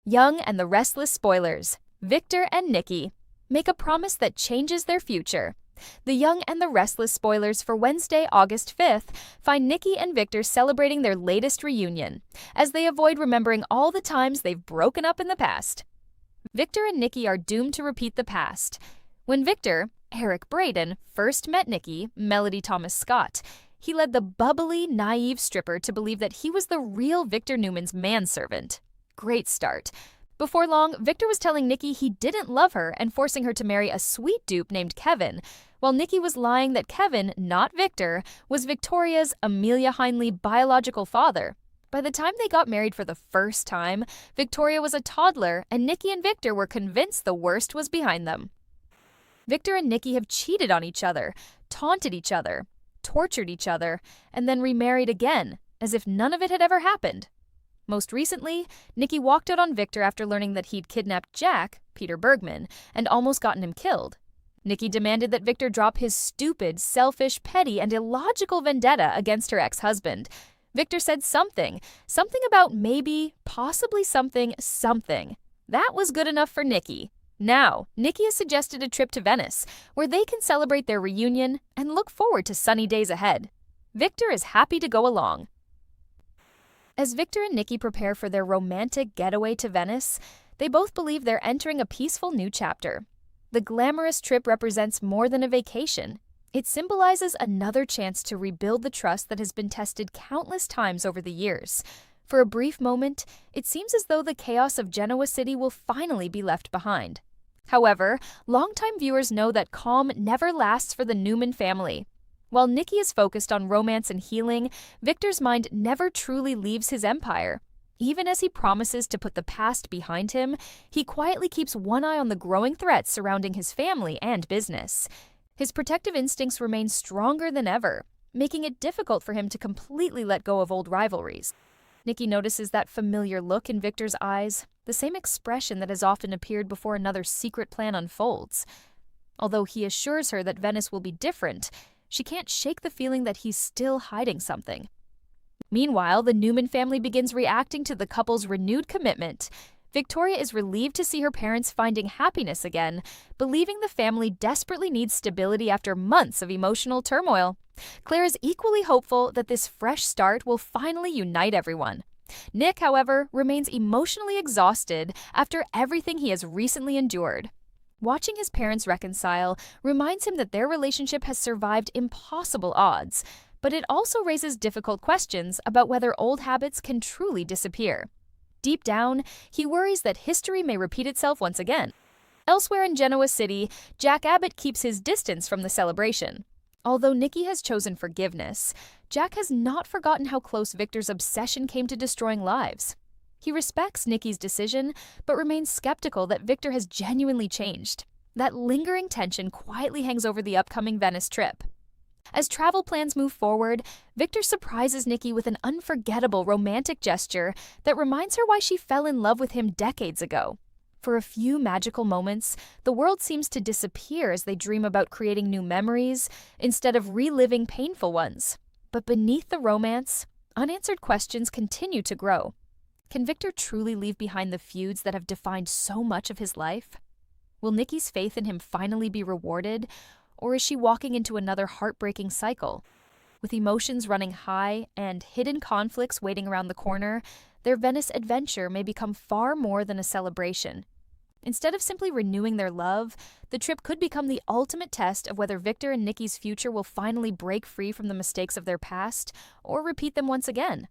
Young and the Restless spoilers, Victor and Nikki, make a promise that changes their future. The Young and the Restless spoilers for Wednesday, August 5th, find Nikki and Victor celebrating their latest reunion, as they avoid remembering all the times they've broken up in the past. Victor and Nikki are doomed to repeat the past. When Victor, Eric Braden, first met Nikki, Melody Thomas Scott, he led the bubbly, naive stripper to believe that he was the real Victor Newman's manservant. Great start. Before long, Victor was telling Nikki he didn't love her and forcing her to marry a sweet dupe named Kevin, while Nikki was lying that Kevin, not Victor, was Victoria's, Amelia Hindley, biological father. By the time they got married for the first time, Victoria was a toddler, and Nikki and Victor were convinced the worst was behind them. Victor and Nikki have cheated on each other, taunted each other, tortured each other, and then remarried again, as if none of it had ever happened. Most recently, Nikki walked out on Victor after learning that he'd kidnapped Jack, Peter Bergman, and almost gotten him killed. Nikki demanded that Victor drop his stupid, selfish, petty, and illogical vendetta against her ex-husband. Victor said something about maybe, possibly something. That was good enough for Nikki. Now, Nikki has suggested a trip to Venice, where they can celebrate their reunion and look forward to sunny days ahead. Victor is happy to go along. As Victor and Nikki prepare for their romantic getaway to Venice, they both believe they're entering a peaceful new chapter. The glamorous trip represents more than a vacation. It symbolizes another chance to rebuild the trust that has been tested countless times over the years. For a brief moment, it seems as though the chaos of Genoa City will finally be left behind. However, longtime viewers know that calm never lasts for the Newman family. While Nikki is focused on romance and healing, Victor's mind never truly leaves his empire. Even as he promises to put the past behind him, he quietly keeps one eye on the growing threats surrounding his family and business. His protective instincts remain stronger than ever, making it difficult for him to completely let go of old rivalries. Nikki notices that familiar look in Victor's eyes, the same expression that has often appeared before another secret plan unfolds. Although he assures her that Venice will be different, she can't shake the feeling that he's still hiding something. Meanwhile, the Newman family begins reacting to the couple's renewed commitment. Victoria is relieved to see her parents finding happiness again, believing the family desperately needs stability after months of emotional turmoil. Claire is equally hopeful that this fresh start will finally unite everyone. Nick, however, remains emotionally exhausted after everything he has recently endured. Watching his parents reconcile reminds him that their relationship has survived impossible odds, but it also raises difficult questions about whether old habits can truly disappear. Deep down, he worries that history may repeat itself once again. Elsewhere in Genoa City, Jack Abbott keeps his distance from the celebration. Although Nikki has chosen forgiveness, Jack has not forgotten how close Victor's obsession came to destroying lives. He respects Nikki's decision, but remains skeptical that Victor has genuinely changed. That lingering tension quietly hangs over the upcoming Venice trip. As travel plans move forward, Victor surprises Nikki with an unforgettable romantic gesture that reminds her why she fell in love with him decades ago. For a few magical moments, the world seems to disappear as they dream about creating new memories instead of reliving painful ones. But beneath the romance, unanswered questions continue to grow. Can Victor truly leave behind the feuds that have defined so much of his life? Will Nikki's faith in him finally be rewarded, or is she walking into another heartbreaking cycle? With emotions running high and hidden conflicts waiting around the corner, their Venice adventure may become far more than a celebration. Instead of simply renewing their love, the trip could become the ultimate test of whether Victor and Nikki's future will finally break free from the mistakes of their past or repeat them once again.